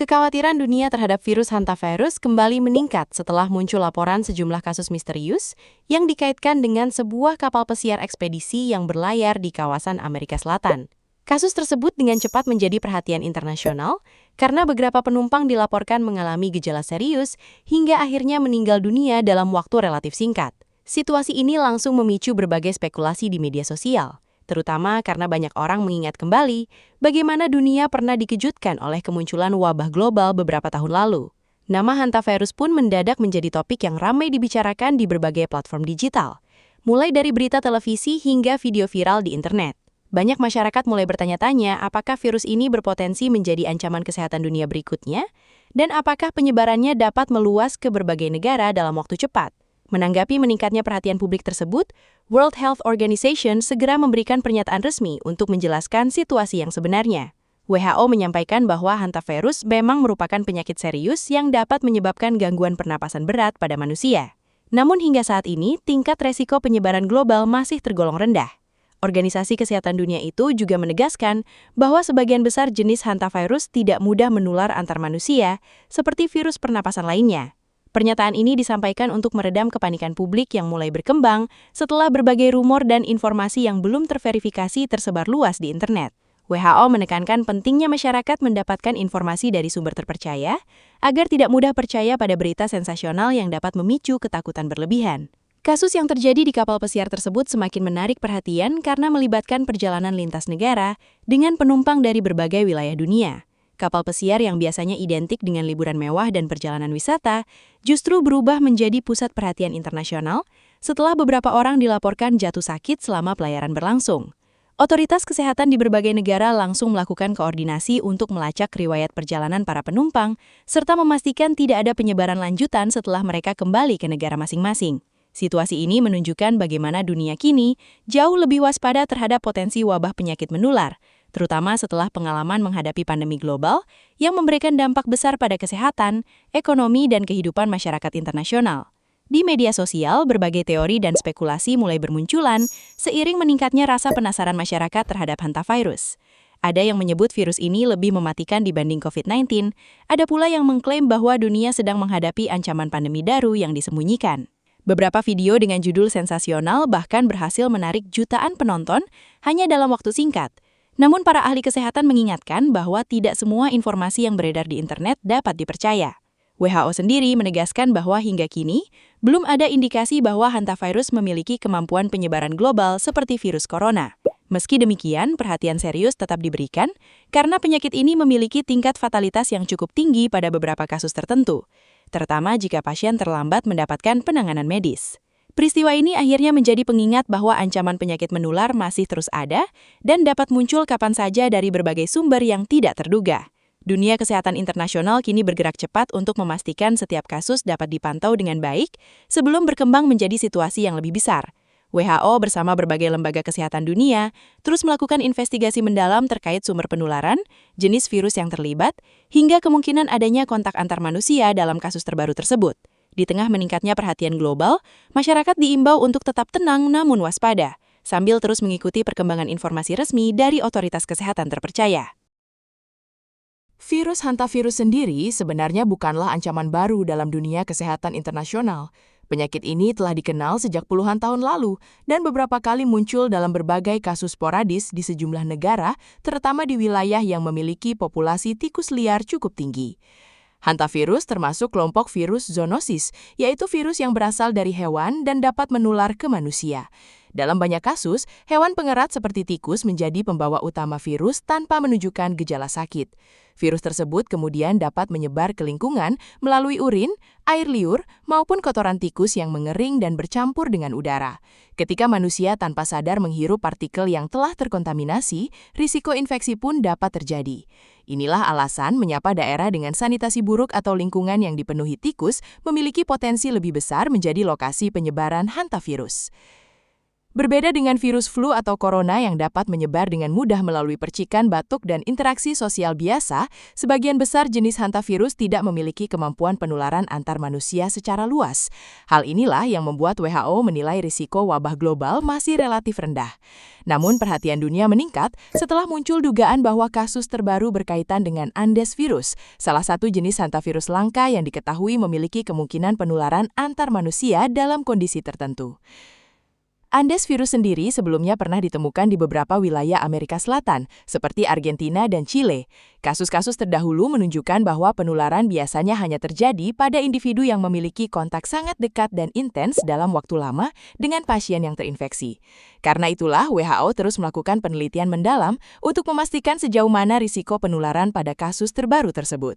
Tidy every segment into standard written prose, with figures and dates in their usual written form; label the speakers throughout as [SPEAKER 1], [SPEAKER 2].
[SPEAKER 1] Kekhawatiran dunia terhadap virus hantavirus kembali meningkat setelah muncul laporan sejumlah kasus misterius yang dikaitkan dengan sebuah kapal pesiar ekspedisi yang berlayar di kawasan Amerika Selatan. Kasus tersebut dengan cepat menjadi perhatian internasional karena beberapa penumpang dilaporkan mengalami gejala serius hingga akhirnya meninggal dunia dalam waktu relatif singkat. Situasi ini langsung memicu berbagai spekulasi di media sosial, terutama karena banyak orang mengingat kembali bagaimana dunia pernah dikejutkan oleh kemunculan wabah global beberapa tahun lalu. Nama hantavirus pun mendadak menjadi topik yang ramai dibicarakan di berbagai platform digital, mulai dari berita televisi hingga video viral di internet. Banyak masyarakat mulai bertanya-tanya apakah virus ini berpotensi menjadi ancaman kesehatan dunia berikutnya, dan apakah penyebarannya dapat meluas ke berbagai negara dalam waktu cepat. Menanggapi meningkatnya perhatian publik tersebut, World Health Organization segera memberikan pernyataan resmi untuk menjelaskan situasi yang sebenarnya. WHO menyampaikan bahwa hantavirus memang merupakan penyakit serius yang dapat menyebabkan gangguan pernapasan berat pada manusia. Namun hingga saat ini, tingkat resiko penyebaran global masih tergolong rendah. Organisasi Kesehatan Dunia itu juga menegaskan bahwa sebagian besar jenis hantavirus tidak mudah menular antar manusia, seperti virus pernapasan lainnya. Pernyataan ini disampaikan untuk meredam kepanikan publik yang mulai berkembang setelah berbagai rumor dan informasi yang belum terverifikasi tersebar luas di internet. WHO menekankan pentingnya masyarakat mendapatkan informasi dari sumber terpercaya agar tidak mudah percaya pada berita sensasional yang dapat memicu ketakutan berlebihan. Kasus yang terjadi di kapal pesiar tersebut semakin menarik perhatian karena melibatkan perjalanan lintas negara dengan penumpang dari berbagai wilayah dunia. Kapal pesiar yang biasanya identik dengan liburan mewah dan perjalanan wisata justru berubah menjadi pusat perhatian internasional setelah beberapa orang dilaporkan jatuh sakit selama pelayaran berlangsung. Otoritas kesehatan di berbagai negara langsung melakukan koordinasi untuk melacak riwayat perjalanan para penumpang serta memastikan tidak ada penyebaran lanjutan setelah mereka kembali ke negara masing-masing. Situasi ini menunjukkan bagaimana dunia kini jauh lebih waspada terhadap potensi wabah penyakit menular, terutama setelah pengalaman menghadapi pandemi global yang memberikan dampak besar pada kesehatan, ekonomi, dan kehidupan masyarakat internasional. Di media sosial, berbagai teori dan spekulasi mulai bermunculan seiring meningkatnya rasa penasaran masyarakat terhadap hantavirus. Ada yang menyebut virus ini lebih mematikan dibanding COVID-19, ada pula yang mengklaim bahwa dunia sedang menghadapi ancaman pandemi baru yang disembunyikan. Beberapa video dengan judul sensasional bahkan berhasil menarik jutaan penonton hanya dalam waktu singkat. Namun para ahli kesehatan mengingatkan bahwa tidak semua informasi yang beredar di internet dapat dipercaya. WHO sendiri menegaskan bahwa hingga kini, belum ada indikasi bahwa hantavirus memiliki kemampuan penyebaran global seperti virus corona. Meski demikian, perhatian serius tetap diberikan karena penyakit ini memiliki tingkat fatalitas yang cukup tinggi pada beberapa kasus tertentu, terutama jika pasien terlambat mendapatkan penanganan medis. Peristiwa ini akhirnya menjadi pengingat bahwa ancaman penyakit menular masih terus ada dan dapat muncul kapan saja dari berbagai sumber yang tidak terduga. Dunia kesehatan internasional kini bergerak cepat untuk memastikan setiap kasus dapat dipantau dengan baik sebelum berkembang menjadi situasi yang lebih besar. WHO bersama berbagai lembaga kesehatan dunia terus melakukan investigasi mendalam terkait sumber penularan, jenis virus yang terlibat, hingga kemungkinan adanya kontak antar manusia dalam kasus terbaru tersebut. Di tengah meningkatnya perhatian global, masyarakat diimbau untuk tetap tenang namun waspada, sambil terus mengikuti perkembangan informasi resmi dari otoritas kesehatan terpercaya.
[SPEAKER 2] Virus hantavirus sendiri sebenarnya bukanlah ancaman baru dalam dunia kesehatan internasional. Penyakit ini telah dikenal sejak puluhan tahun lalu dan beberapa kali muncul dalam berbagai kasus sporadis di sejumlah negara, terutama di wilayah yang memiliki populasi tikus liar cukup tinggi. Hantavirus termasuk kelompok virus zoonosis, yaitu virus yang berasal dari hewan dan dapat menular ke manusia. Dalam banyak kasus, hewan pengerat seperti tikus menjadi pembawa utama virus tanpa menunjukkan gejala sakit. Virus tersebut kemudian dapat menyebar ke lingkungan melalui urin, air liur, maupun kotoran tikus yang mengering dan bercampur dengan udara. Ketika manusia tanpa sadar menghirup partikel yang telah terkontaminasi, risiko infeksi pun dapat terjadi. Inilah alasan mengapa daerah dengan sanitasi buruk atau lingkungan yang dipenuhi tikus memiliki potensi lebih besar menjadi lokasi penyebaran hantavirus. Berbeda dengan virus flu atau corona yang dapat menyebar dengan mudah melalui percikan, batuk, dan interaksi sosial biasa, sebagian besar jenis hantavirus tidak memiliki kemampuan penularan antar manusia secara luas. Hal inilah yang membuat WHO menilai risiko wabah global masih relatif rendah. Namun perhatian dunia meningkat setelah muncul dugaan bahwa kasus terbaru berkaitan dengan Andes virus, salah satu jenis hantavirus langka yang diketahui memiliki kemungkinan penularan antar manusia dalam kondisi tertentu. Andes virus sendiri sebelumnya pernah ditemukan di beberapa wilayah Amerika Selatan, seperti Argentina dan Chile. Kasus-kasus terdahulu menunjukkan bahwa penularan biasanya hanya terjadi pada individu yang memiliki kontak sangat dekat dan intens dalam waktu lama dengan pasien yang terinfeksi. Karena itulah, WHO terus melakukan penelitian mendalam untuk memastikan sejauh mana risiko penularan pada kasus terbaru tersebut.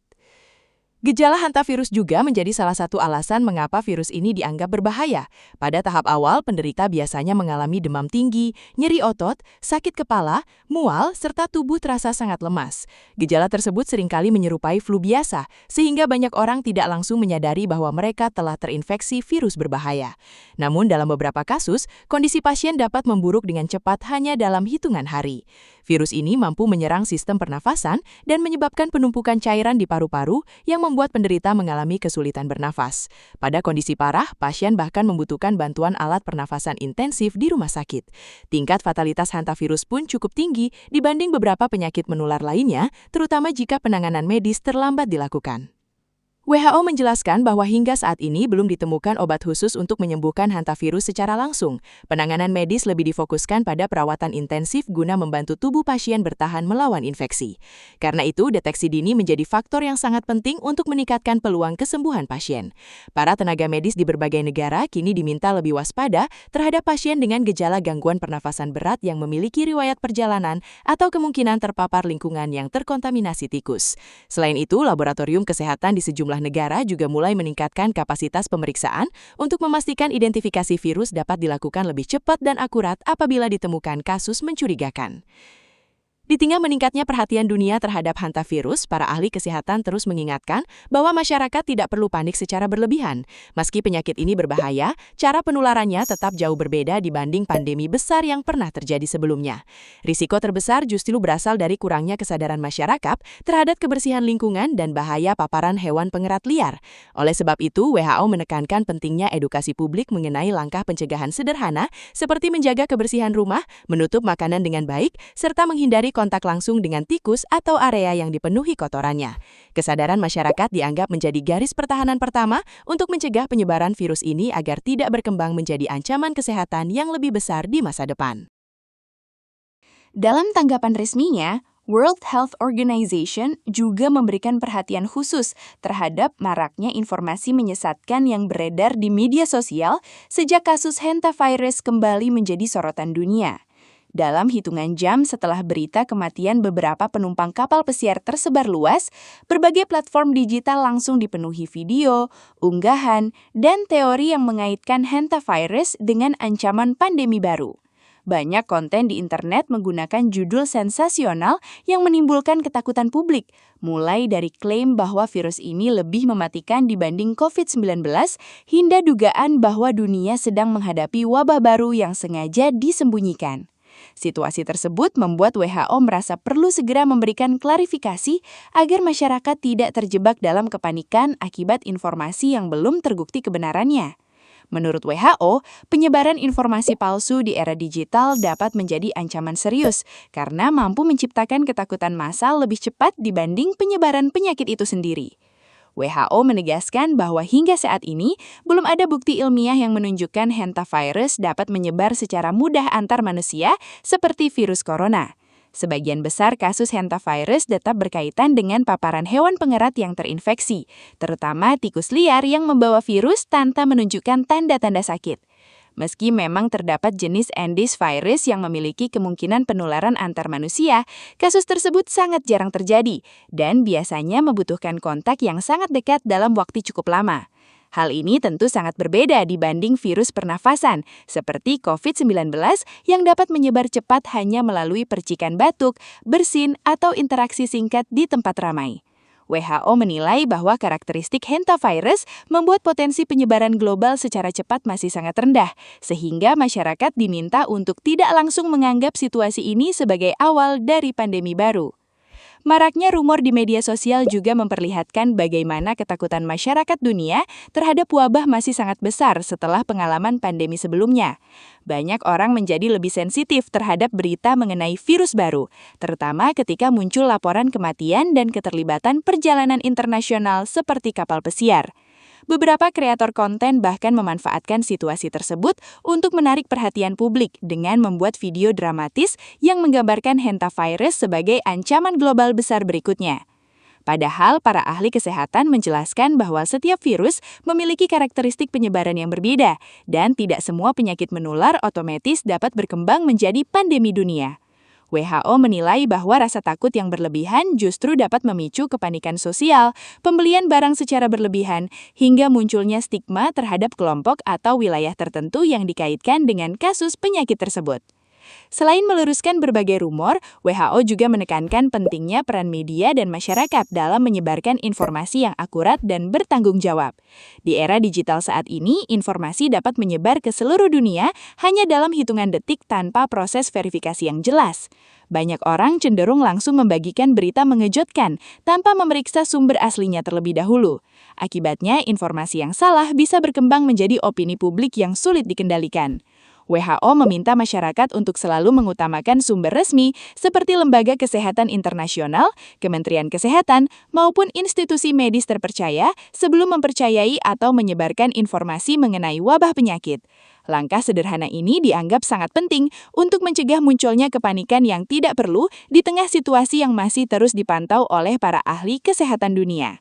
[SPEAKER 2] Gejala hantavirus juga menjadi salah satu alasan mengapa virus ini dianggap berbahaya. Pada tahap awal, penderita biasanya mengalami demam tinggi, nyeri otot, sakit kepala, mual, serta tubuh terasa sangat lemas. Gejala tersebut seringkali menyerupai flu biasa, sehingga banyak orang tidak langsung menyadari bahwa mereka telah terinfeksi virus berbahaya. Namun dalam beberapa kasus, kondisi pasien dapat memburuk dengan cepat hanya dalam hitungan hari. Virus ini mampu menyerang sistem pernafasan dan menyebabkan penumpukan cairan di paru-paru yang membuat penderita mengalami kesulitan bernafas. Pada kondisi parah, pasien bahkan membutuhkan bantuan alat pernafasan intensif di rumah sakit. Tingkat fatalitas hantavirus pun cukup tinggi dibanding beberapa penyakit menular lainnya, terutama jika penanganan medis terlambat dilakukan. WHO menjelaskan bahwa hingga saat ini belum ditemukan obat khusus untuk menyembuhkan hantavirus secara langsung. Penanganan medis lebih difokuskan pada perawatan intensif guna membantu tubuh pasien bertahan melawan infeksi. Karena itu, deteksi dini menjadi faktor yang sangat penting untuk meningkatkan peluang kesembuhan pasien. Para tenaga medis di berbagai negara kini diminta lebih waspada terhadap pasien dengan gejala gangguan pernafasan berat yang memiliki riwayat perjalanan atau kemungkinan terpapar lingkungan yang terkontaminasi tikus. Selain itu, laboratorium kesehatan di sejumlah negara juga mulai meningkatkan kapasitas pemeriksaan untuk memastikan identifikasi virus dapat dilakukan lebih cepat dan akurat apabila ditemukan kasus mencurigakan. Di tengah meningkatnya perhatian dunia terhadap hantavirus, para ahli kesehatan terus mengingatkan bahwa masyarakat tidak perlu panik secara berlebihan. Meski penyakit ini berbahaya, cara penularannya tetap jauh berbeda dibanding pandemi besar yang pernah terjadi sebelumnya. Risiko terbesar justru berasal dari kurangnya kesadaran masyarakat terhadap kebersihan lingkungan dan bahaya paparan hewan pengerat liar. Oleh sebab itu, WHO menekankan pentingnya edukasi publik mengenai langkah pencegahan sederhana seperti menjaga kebersihan rumah, menutup makanan dengan baik, serta menghindari kontak langsung dengan tikus atau area yang dipenuhi kotorannya. Kesadaran masyarakat dianggap menjadi garis pertahanan pertama untuk mencegah penyebaran virus ini agar tidak berkembang menjadi ancaman kesehatan yang lebih besar di masa depan.
[SPEAKER 3] Dalam tanggapan resminya, World Health Organization juga memberikan perhatian khusus terhadap maraknya informasi menyesatkan yang beredar di media sosial sejak kasus hantavirus kembali menjadi sorotan dunia. Dalam hitungan jam setelah berita kematian beberapa penumpang kapal pesiar tersebar luas, berbagai platform digital langsung dipenuhi video, unggahan, dan teori yang mengaitkan hantavirus dengan ancaman pandemi baru. Banyak konten di internet menggunakan judul sensasional yang menimbulkan ketakutan publik, mulai dari klaim bahwa virus ini lebih mematikan dibanding COVID-19 hingga dugaan bahwa dunia sedang menghadapi wabah baru yang sengaja disembunyikan. Situasi tersebut membuat WHO merasa perlu segera memberikan klarifikasi agar masyarakat tidak terjebak dalam kepanikan akibat informasi yang belum terbukti kebenarannya. Menurut WHO, penyebaran informasi palsu di era digital dapat menjadi ancaman serius karena mampu menciptakan ketakutan massal lebih cepat dibanding penyebaran penyakit itu sendiri. WHO menegaskan bahwa hingga saat ini belum ada bukti ilmiah yang menunjukkan hantavirus dapat menyebar secara mudah antar manusia seperti virus corona. Sebagian besar kasus hantavirus tetap berkaitan dengan paparan hewan pengerat yang terinfeksi, terutama tikus liar yang membawa virus tanpa menunjukkan tanda-tanda sakit. Meski memang terdapat jenis Andes virus yang memiliki kemungkinan penularan antar manusia, kasus tersebut sangat jarang terjadi dan biasanya membutuhkan kontak yang sangat dekat dalam waktu cukup lama. Hal ini tentu sangat berbeda dibanding virus pernafasan, seperti COVID-19 yang dapat menyebar cepat hanya melalui percikan batuk, bersin, atau interaksi singkat di tempat ramai. WHO menilai bahwa karakteristik hantavirus membuat potensi penyebaran global secara cepat masih sangat rendah, sehingga masyarakat diminta untuk tidak langsung menganggap situasi ini sebagai awal dari pandemi baru. Maraknya rumor di media sosial juga memperlihatkan bagaimana ketakutan masyarakat dunia terhadap wabah masih sangat besar setelah pengalaman pandemi sebelumnya. Banyak orang menjadi lebih sensitif terhadap berita mengenai virus baru, terutama ketika muncul laporan kematian dan keterlibatan perjalanan internasional seperti kapal pesiar. Beberapa kreator konten bahkan memanfaatkan situasi tersebut untuk menarik perhatian publik dengan membuat video dramatis yang menggambarkan hantavirus sebagai ancaman global besar berikutnya. Padahal para ahli kesehatan menjelaskan bahwa setiap virus memiliki karakteristik penyebaran yang berbeda dan tidak semua penyakit menular otomatis dapat berkembang menjadi pandemi dunia. WHO menilai bahwa rasa takut yang berlebihan justru dapat memicu kepanikan sosial, pembelian barang secara berlebihan, hingga munculnya stigma terhadap kelompok atau wilayah tertentu yang dikaitkan dengan kasus penyakit tersebut. Selain meluruskan berbagai rumor, WHO juga menekankan pentingnya peran media dan masyarakat dalam menyebarkan informasi yang akurat dan bertanggung jawab. Di era digital saat ini, informasi dapat menyebar ke seluruh dunia hanya dalam hitungan detik tanpa proses verifikasi yang jelas. Banyak orang cenderung langsung membagikan berita mengejutkan tanpa memeriksa sumber aslinya terlebih dahulu. Akibatnya, informasi yang salah bisa berkembang menjadi opini publik yang sulit dikendalikan. WHO meminta masyarakat untuk selalu mengutamakan sumber resmi seperti Lembaga Kesehatan Internasional, Kementerian Kesehatan, maupun institusi medis terpercaya sebelum mempercayai atau menyebarkan informasi mengenai wabah penyakit. Langkah sederhana ini dianggap sangat penting untuk mencegah munculnya kepanikan yang tidak perlu di tengah situasi yang masih terus dipantau oleh para ahli kesehatan dunia.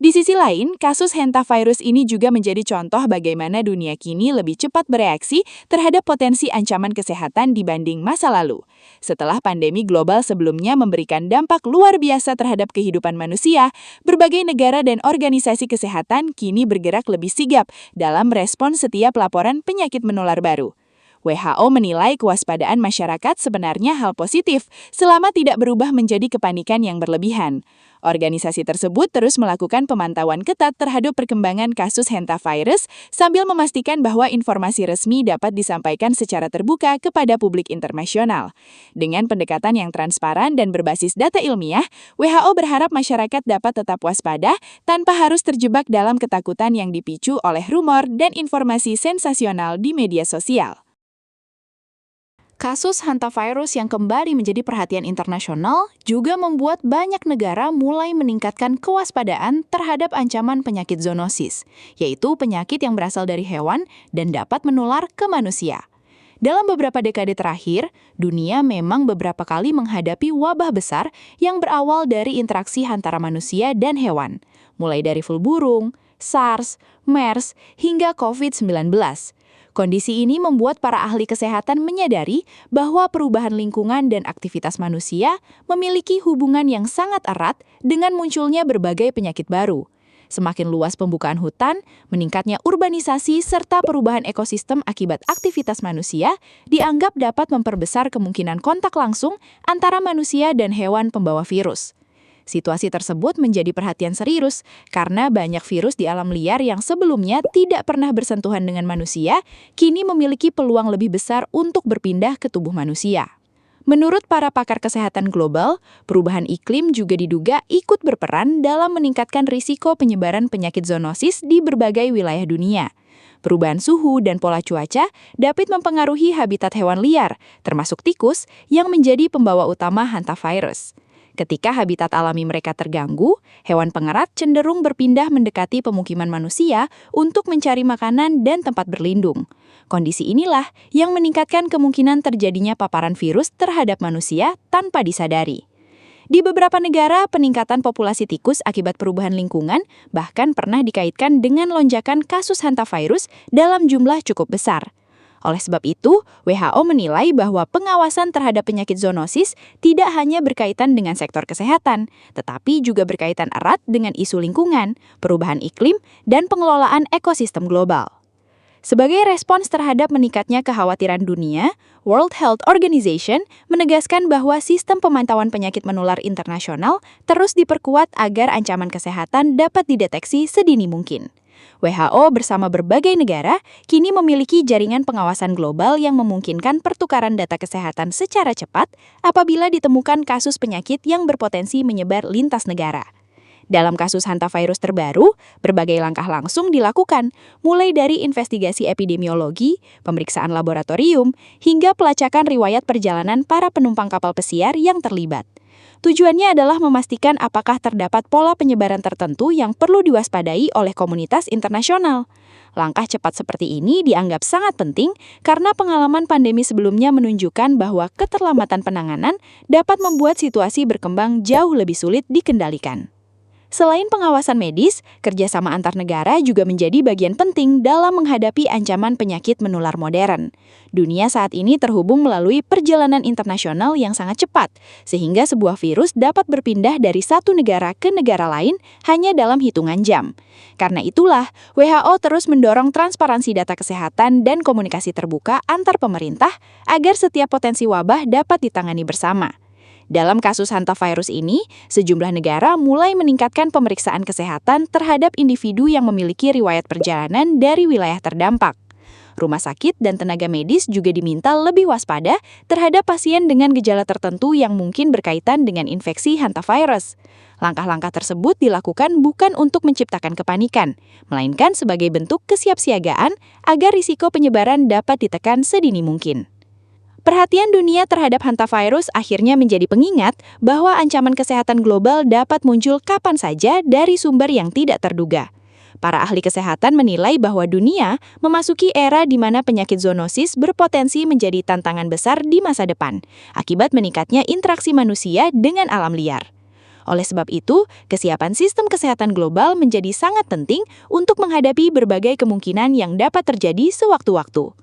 [SPEAKER 3] Di sisi lain, kasus hantavirus ini juga menjadi contoh bagaimana dunia kini lebih cepat bereaksi terhadap potensi ancaman kesehatan dibanding masa lalu. Setelah pandemi global sebelumnya memberikan dampak luar biasa terhadap kehidupan manusia, berbagai negara dan organisasi kesehatan kini bergerak lebih sigap dalam merespon setiap laporan penyakit menular baru. WHO menilai kewaspadaan masyarakat sebenarnya hal positif selama tidak berubah menjadi kepanikan yang berlebihan. Organisasi tersebut terus melakukan pemantauan ketat terhadap perkembangan kasus hantavirus sambil memastikan bahwa informasi resmi dapat disampaikan secara terbuka kepada publik internasional. Dengan pendekatan yang transparan dan berbasis data ilmiah, WHO berharap masyarakat dapat tetap waspada tanpa harus terjebak dalam ketakutan yang dipicu oleh rumor dan informasi sensasional di media sosial.
[SPEAKER 2] Kasus hantavirus yang kembali menjadi perhatian internasional juga membuat banyak negara mulai meningkatkan kewaspadaan terhadap ancaman penyakit zoonosis, yaitu penyakit yang berasal dari hewan dan dapat menular ke manusia. Dalam beberapa dekade terakhir, dunia memang beberapa kali menghadapi wabah besar yang berawal dari interaksi antara manusia dan hewan, mulai dari flu burung, SARS, MERS, hingga COVID-19. Kondisi ini membuat para ahli kesehatan menyadari bahwa perubahan lingkungan dan aktivitas manusia memiliki hubungan yang sangat erat dengan munculnya berbagai penyakit baru. Semakin luas pembukaan hutan, meningkatnya urbanisasi serta perubahan ekosistem akibat aktivitas manusia dianggap dapat memperbesar kemungkinan kontak langsung antara manusia dan hewan pembawa virus. Situasi tersebut menjadi perhatian serius karena banyak virus di alam liar yang sebelumnya tidak pernah bersentuhan dengan manusia, kini memiliki peluang lebih besar untuk berpindah ke tubuh manusia. Menurut para pakar kesehatan global, perubahan iklim juga diduga ikut berperan dalam meningkatkan risiko penyebaran penyakit zoonosis di berbagai wilayah dunia. Perubahan suhu dan pola cuaca dapat mempengaruhi habitat hewan liar, termasuk tikus yang menjadi pembawa utama hantavirus. Ketika habitat alami mereka terganggu, hewan pengerat cenderung berpindah mendekati pemukiman manusia untuk mencari makanan dan tempat berlindung. Kondisi inilah yang meningkatkan kemungkinan terjadinya paparan virus terhadap manusia tanpa disadari. Di beberapa negara, peningkatan populasi tikus akibat perubahan lingkungan bahkan pernah dikaitkan dengan lonjakan kasus hantavirus dalam jumlah cukup besar. Oleh sebab itu, WHO menilai bahwa pengawasan terhadap penyakit zoonosis tidak hanya berkaitan dengan sektor kesehatan, tetapi juga berkaitan erat dengan isu lingkungan, perubahan iklim, dan pengelolaan ekosistem global.
[SPEAKER 3] Sebagai respons terhadap meningkatnya kekhawatiran dunia, World Health Organization menegaskan bahwa sistem pemantauan penyakit menular internasional terus diperkuat agar ancaman kesehatan dapat dideteksi sedini mungkin. WHO bersama berbagai negara kini memiliki jaringan pengawasan global yang memungkinkan pertukaran data kesehatan secara cepat apabila ditemukan kasus penyakit yang berpotensi menyebar lintas negara. Dalam kasus hantavirus terbaru, berbagai langkah langsung dilakukan, mulai dari investigasi epidemiologi, pemeriksaan laboratorium, hingga pelacakan riwayat perjalanan para penumpang kapal pesiar yang terlibat. Tujuannya adalah memastikan apakah terdapat pola penyebaran tertentu yang perlu diwaspadai oleh komunitas internasional. Langkah cepat seperti ini dianggap sangat penting karena pengalaman pandemi sebelumnya menunjukkan bahwa keterlambatan penanganan dapat membuat situasi berkembang jauh lebih sulit dikendalikan. Selain pengawasan medis, kerjasama antar negara juga menjadi bagian penting dalam menghadapi ancaman penyakit menular modern. Dunia saat ini terhubung melalui perjalanan internasional yang sangat cepat, sehingga sebuah virus dapat berpindah dari satu negara ke negara lain hanya dalam hitungan jam. Karena itulah, WHO terus mendorong transparansi data kesehatan dan komunikasi terbuka antar pemerintah agar setiap potensi wabah dapat ditangani bersama. Dalam kasus hantavirus ini, sejumlah negara mulai meningkatkan pemeriksaan kesehatan terhadap individu yang memiliki riwayat perjalanan dari wilayah terdampak. Rumah sakit dan tenaga medis juga diminta lebih waspada terhadap pasien dengan gejala tertentu yang mungkin berkaitan dengan infeksi hantavirus. Langkah-langkah tersebut dilakukan bukan untuk menciptakan kepanikan, melainkan sebagai bentuk kesiapsiagaan agar risiko penyebaran dapat ditekan sedini mungkin. Perhatian dunia terhadap hantavirus akhirnya menjadi pengingat bahwa ancaman kesehatan global dapat muncul kapan saja dari sumber yang tidak terduga. Para ahli kesehatan menilai bahwa dunia memasuki era di mana penyakit zoonosis berpotensi menjadi tantangan besar di masa depan, akibat meningkatnya interaksi manusia dengan alam liar. Oleh sebab itu, kesiapan sistem kesehatan global menjadi sangat penting untuk menghadapi berbagai kemungkinan yang dapat terjadi sewaktu-waktu.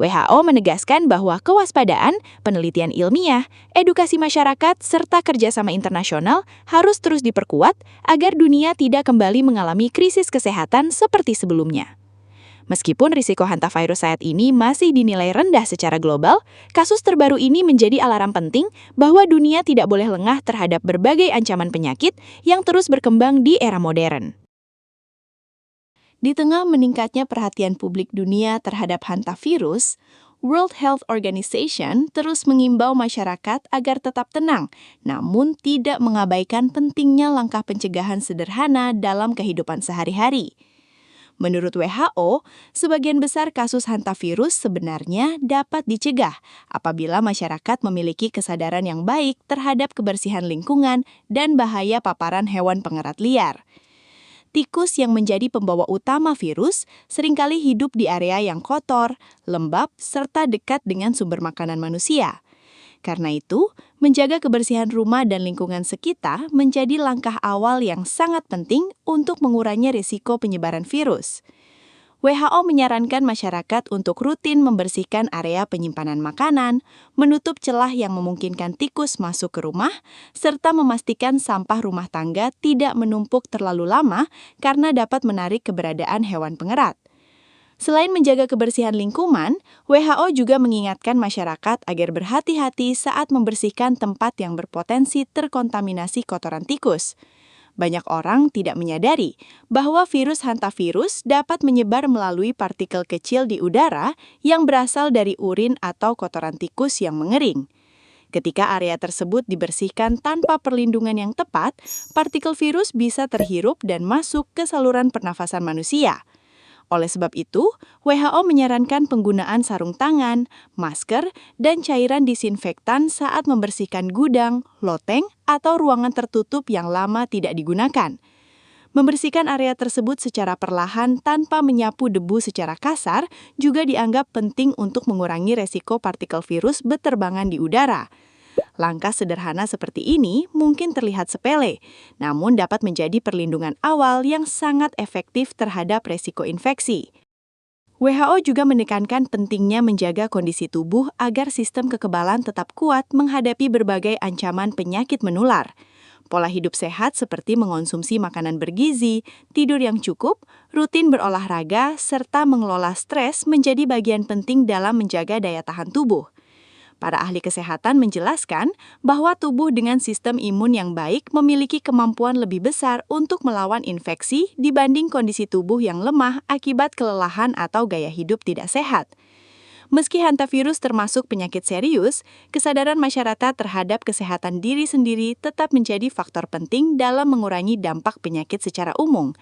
[SPEAKER 3] WHO menegaskan bahwa kewaspadaan, penelitian ilmiah, edukasi masyarakat, serta kerjasama internasional harus terus diperkuat agar dunia tidak kembali mengalami krisis kesehatan seperti sebelumnya. Meskipun risiko hantavirus saat ini masih dinilai rendah secara global, kasus terbaru ini menjadi alarm penting bahwa dunia tidak boleh lengah terhadap berbagai ancaman penyakit yang terus berkembang di era modern. Di tengah meningkatnya perhatian publik dunia terhadap hantavirus, World Health Organization terus mengimbau masyarakat agar tetap tenang, namun tidak mengabaikan pentingnya langkah pencegahan sederhana dalam kehidupan sehari-hari. Menurut WHO, sebagian besar kasus hantavirus sebenarnya dapat dicegah apabila masyarakat memiliki kesadaran yang baik terhadap kebersihan lingkungan dan bahaya paparan hewan pengerat liar. Tikus yang menjadi pembawa utama virus seringkali hidup di area yang kotor, lembab, serta dekat dengan sumber makanan manusia. Karena itu, menjaga kebersihan rumah dan lingkungan sekitar menjadi langkah awal yang sangat penting untuk mengurangi risiko penyebaran virus. WHO menyarankan masyarakat untuk rutin membersihkan area penyimpanan makanan, menutup celah yang memungkinkan tikus masuk ke rumah, serta memastikan sampah rumah tangga tidak menumpuk terlalu lama karena dapat menarik keberadaan hewan pengerat. Selain menjaga kebersihan lingkungan, WHO juga mengingatkan masyarakat agar berhati-hati saat membersihkan tempat yang berpotensi terkontaminasi kotoran tikus. Banyak orang tidak menyadari bahwa virus hantavirus dapat menyebar melalui partikel kecil di udara yang berasal dari urin atau kotoran tikus yang mengering. Ketika area tersebut dibersihkan tanpa perlindungan yang tepat, partikel virus bisa terhirup dan masuk ke saluran pernafasan manusia. Oleh sebab itu, WHO menyarankan penggunaan sarung tangan, masker, dan cairan disinfektan saat membersihkan gudang, loteng, atau ruangan tertutup yang lama tidak digunakan. Membersihkan area tersebut secara perlahan tanpa menyapu debu secara kasar juga dianggap penting untuk mengurangi resiko partikel virus berterbangan di udara. Langkah sederhana seperti ini mungkin terlihat sepele, namun dapat menjadi perlindungan awal yang sangat efektif terhadap resiko infeksi. WHO juga menekankan pentingnya menjaga kondisi tubuh agar sistem kekebalan tetap kuat menghadapi berbagai ancaman penyakit menular. Pola hidup sehat seperti mengonsumsi makanan bergizi, tidur yang cukup, rutin berolahraga, serta mengelola stres menjadi bagian penting dalam menjaga daya tahan tubuh. Para ahli kesehatan menjelaskan bahwa tubuh dengan sistem imun yang baik memiliki kemampuan lebih besar untuk melawan infeksi dibanding kondisi tubuh yang lemah akibat kelelahan atau gaya hidup tidak sehat. Meski hantavirus termasuk penyakit serius, kesadaran masyarakat terhadap kesehatan diri sendiri tetap menjadi faktor penting dalam mengurangi dampak penyakit secara umum.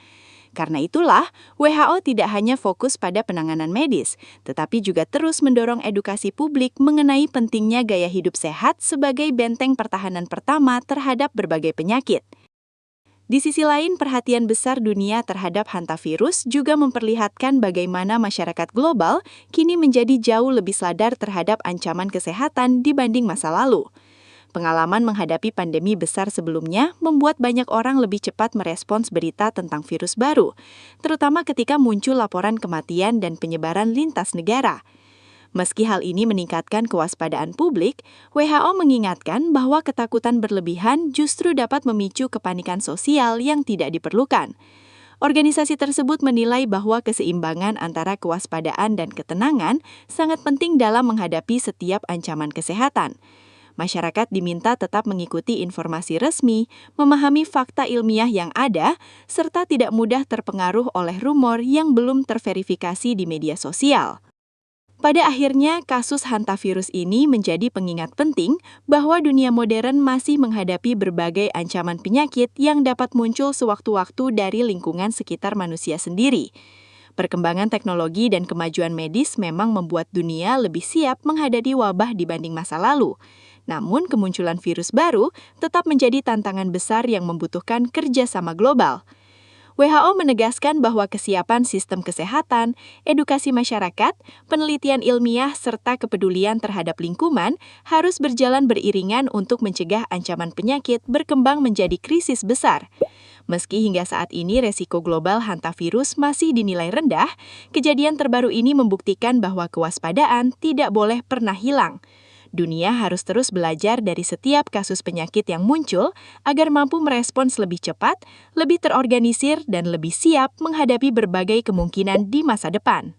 [SPEAKER 3] Karena itulah, WHO tidak hanya fokus pada penanganan medis, tetapi juga terus mendorong edukasi publik mengenai pentingnya gaya hidup sehat sebagai benteng pertahanan pertama terhadap berbagai penyakit. Di sisi lain, perhatian besar dunia terhadap hantavirus juga memperlihatkan bagaimana masyarakat global kini menjadi jauh lebih sadar terhadap ancaman kesehatan dibanding masa lalu. Pengalaman menghadapi pandemi besar sebelumnya membuat banyak orang lebih cepat merespons berita tentang virus baru, terutama ketika muncul laporan kematian dan penyebaran lintas negara. Meski hal ini meningkatkan kewaspadaan publik, WHO mengingatkan bahwa ketakutan berlebihan justru dapat memicu kepanikan sosial yang tidak diperlukan. Organisasi tersebut menilai bahwa keseimbangan antara kewaspadaan dan ketenangan sangat penting dalam menghadapi setiap ancaman kesehatan. Masyarakat diminta tetap mengikuti informasi resmi, memahami fakta ilmiah yang ada, serta tidak mudah terpengaruh oleh rumor yang belum terverifikasi di media sosial. Pada akhirnya, kasus hantavirus ini menjadi pengingat penting bahwa dunia modern masih menghadapi berbagai ancaman penyakit yang dapat muncul sewaktu-waktu dari lingkungan sekitar manusia sendiri. Perkembangan teknologi dan kemajuan medis memang membuat dunia lebih siap menghadapi wabah dibanding masa lalu. Namun, kemunculan virus baru tetap menjadi tantangan besar yang membutuhkan kerjasama global. WHO menegaskan bahwa kesiapan sistem kesehatan, edukasi masyarakat, penelitian ilmiah, serta kepedulian terhadap lingkungan harus berjalan beriringan untuk mencegah ancaman penyakit berkembang menjadi krisis besar. Meski hingga saat ini resiko global hantavirus masih dinilai rendah, kejadian terbaru ini membuktikan bahwa kewaspadaan tidak boleh pernah hilang. Dunia harus terus belajar dari setiap kasus penyakit yang muncul agar mampu merespons lebih cepat, lebih terorganisir, dan lebih siap menghadapi berbagai kemungkinan di masa depan.